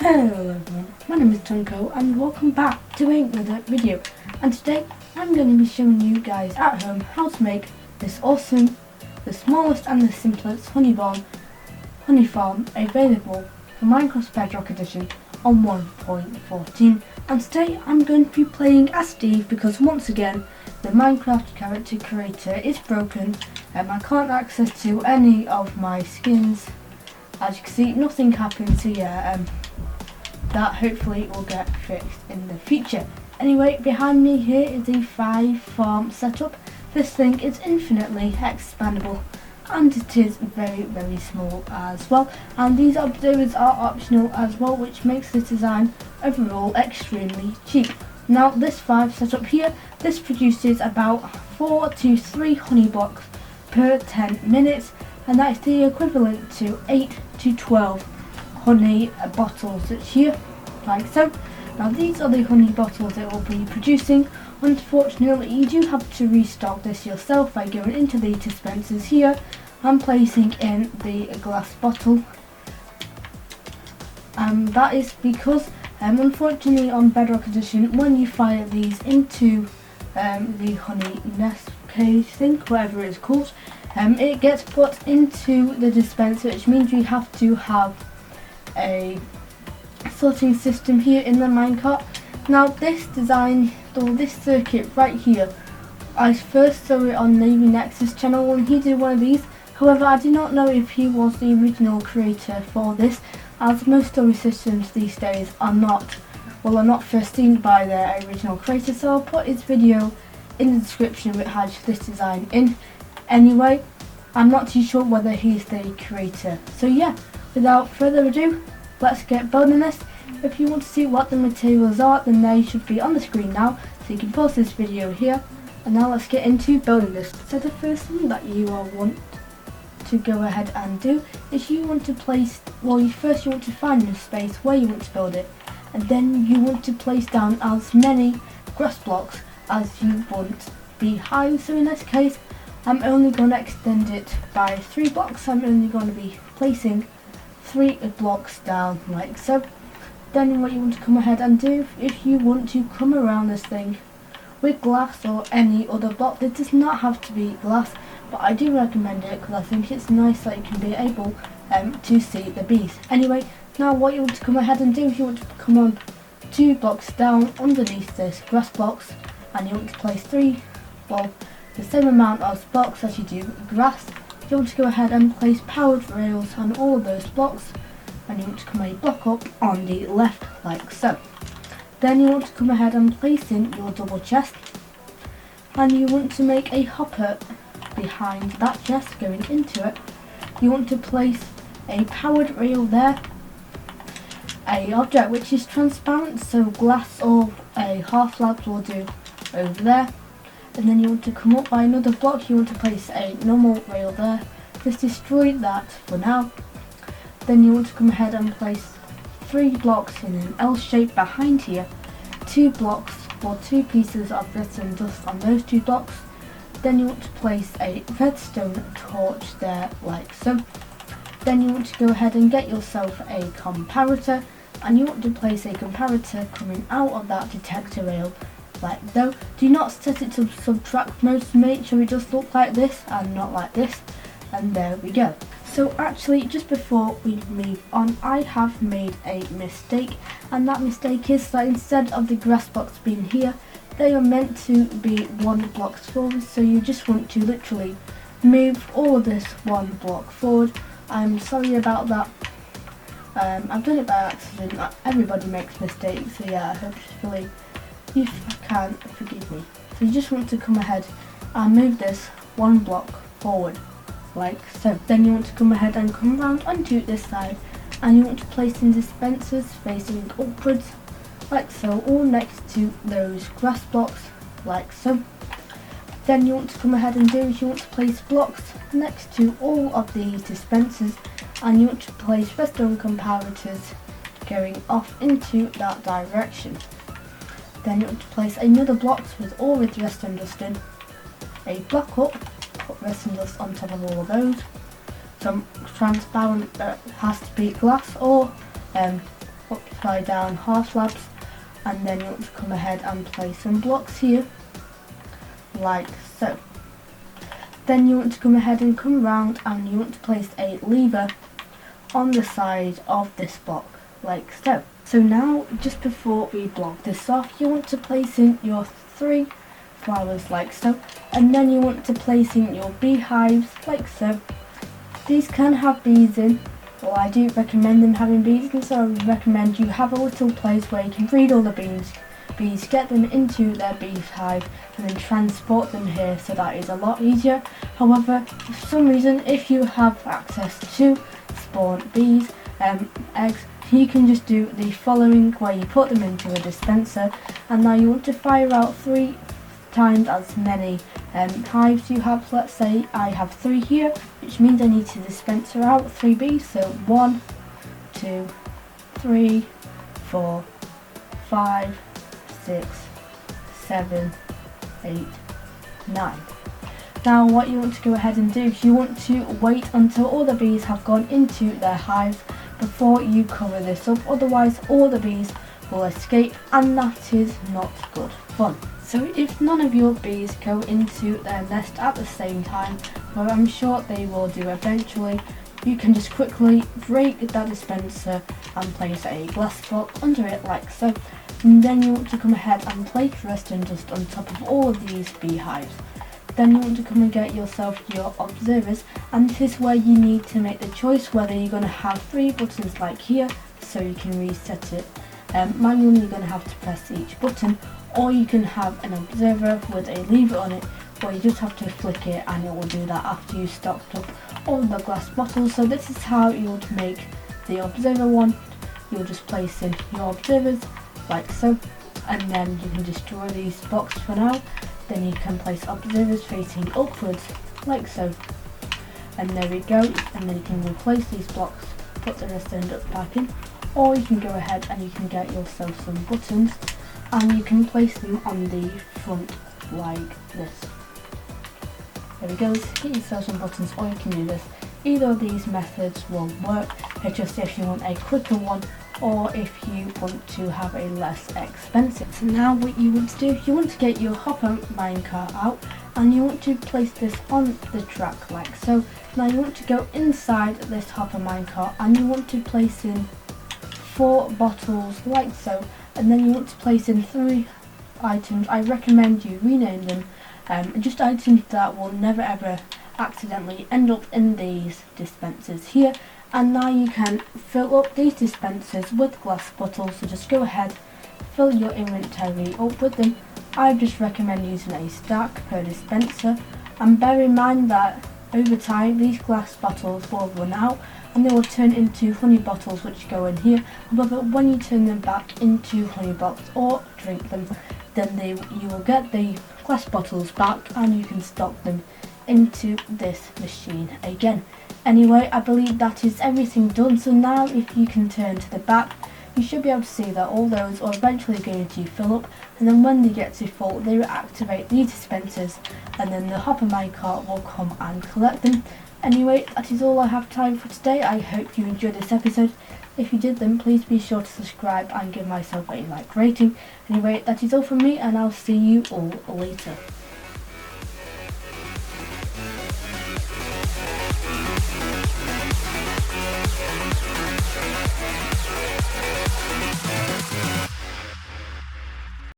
Hello everyone, my name is Tomco and welcome back to another video, and today I'm going to be showing you guys at home how to make this awesome, the smallest and the simplest honey farm available for Minecraft Bedrock Edition on 1.14. And today I'm going to be playing as Steve because once again the Minecraft character creator is broken and I can't access to any of my skins. As you can see, nothing happens here. That hopefully will get fixed in the future. Anyway, behind me here is a 5 farm setup. This thing is infinitely expandable and it is very small as well, and these observers are optional as well, which makes the design overall extremely cheap. Now this 5 setup here, this produces about 4 to 3 honey blocks per 10 minutes, and that's the equivalent to 8 to 12 honey bottles here, like so. Now these are the honey bottles it will be producing. Unfortunately, you do have to restock this yourself by going into the dispensers here and placing in the glass bottle. That is because unfortunately on Bedrock Edition, when you fire these into the honey nest cage thing, whatever it's called, it gets put into the dispenser, which means you have to have a sorting system here in the minecart. Now this design, or this circuit right here, I first saw it on Navy Nexus channel when he did one of these. However, I do not know if he was the original creator for this, as most story systems these days are not first seen by their original creator, so I'll put his video in the description which has this design in. Anyway, I'm not too sure whether he's the creator. So yeah, without further ado, let's get building this. If you want to see what the materials are, then they should be on the screen now, so you can pause this video here. And now let's get into building this. So the first thing that you want to go ahead and do is you want to place, first you want to find a space where you want to build it, and then you want to place down as many grass blocks as you want be high. So in this case, I'm only going to extend it by 3 blocks. I'm only going to be placing 3 blocks down like so. Then what you want to come ahead and do, if you want to come around this thing with glass or any other block, it does not have to be glass, but I do recommend it because I think it's nice that you can be able to see the bees. Anyway, now what you want to come ahead and do is you want to come on 2 blocks down underneath this grass blocks, and you want to place 3, the same amount of blocks as you do grass. You want to go ahead and place powered rails on all of those blocks, and you want to come a block up on the left like so. Then you want to come ahead and place in your double chest, and you want to make a hopper behind that chest going into it. You want to place a powered rail there, a object which is transparent, so glass or a half slab will do over there. And then you want to come up by another block, you want to place a normal rail there. Just destroy that for now. Then you want to come ahead and place 3 blocks in an L shape behind here, 2 blocks or 2 pieces of redstone dust on those 2 blocks. Then you want to place a redstone torch there like so. Then you want to go ahead and get yourself a comparator, and you want to place a comparator coming out of that detector rail like though. Do not set it to subtract mode to make sure it does look like this and not like this, and there we go. So actually, just before we move on, I have made a mistake, and that mistake is that instead of the grass blocks being here, they are meant to be 1 block forward, so you just want to literally move all of this 1 block forward. I'm sorry about that. I've done it by accident. Everybody makes mistakes, so yeah, hopefully you can forgive me. So you just want to come ahead and move this 1 block forward like so. Then you want to come ahead and come around onto this side, and you want to place in dispensers facing upwards like so, all next to those grass blocks like so. Then you want to come ahead and do is you want to place blocks next to all of these dispensers, and you want to place redstone comparators going off into that direction. Then you want to place another blocks with all with redstone dust in, a block up, put redstone dust on top of all of those, some transparent that has to be glass or upside down half slabs, and then you want to come ahead and place some blocks here, like so. Then you want to come ahead and come round and you want to place a lever on the side of this block, like so. So now, just before we block this off, you want to place in your 3 flowers like so, and then you want to place in your beehives like so. These can have bees in, well, I do recommend them having bees in, so I would recommend you have a little place where you can breed all the bees, get them into their beehive and then transport them here, so that is a lot easier. However, for some reason, if you have access to spawn bees, eggs, you can just do the following, where you put them into a dispenser, and now you want to fire out 3 times as many hives you have. So let's say I have 3 here, which means I need to dispenser out 3 bees. So 1, 2, 3, 4, 5, 6, 7, 8, 9. Now what you want to go ahead and do is you want to wait until all the bees have gone into their hives before you cover this up, otherwise all the bees will escape, and that is not good fun. So if none of your bees go into their nest at the same time, well, I'm sure they will do eventually, you can just quickly break that dispenser and place a glass block under it like so. And then you want to come ahead and place resin dust on top of all of these beehives. Then you want to come and get yourself your observers, and this is where you need to make the choice whether you're going to have 3 buttons like here, so you can reset it. Manually you're going to have to press each button, or you can have an observer with a lever on it, where you just have to flick it and it will do that after you stocked up all the glass bottles. So this is how you would make the observer one. You'll just place in your observers like so, and then you can destroy these boxes for now. Then you can place observers facing upwards like so, and there we go. And then you can replace these blocks, put the rest end up back in, or you can go ahead and you can get yourself some buttons and you can place them on the front like this. There we go, get yourself some buttons, or you can do this. Either of these methods will work, it's just if you want a quicker one or if you want to have a less expensive. So now what you want to do, you want to get your hopper minecart out and you want to place this on the track like so. Now you want to go inside this hopper minecart and you want to place in 4 bottles like so, and then you want to place in 3 items. I recommend you rename them, just items that will never ever accidentally end up in these dispensers here. And now you can fill up these dispensers with glass bottles, so just go ahead, fill your inventory up with them. I just recommend using a stack per dispenser, and bear in mind that over time these glass bottles will run out and they will turn into honey bottles which go in here. However, when you turn them back into honey bottles or drink them, then you will get the glass bottles back and you can stock them into this machine again. Anyway, I believe that is everything done. So now if you can turn to the back, you should be able to see that all those are eventually going to fill up, and then when they get to full, they will activate these dispensers and then the hopper minecart will come and collect them. Anyway, that is all I have time for today. I hope you enjoyed this episode. If you did, then please be sure to subscribe and give myself a like rating. Anyway, that is all from me, and I'll see you all later.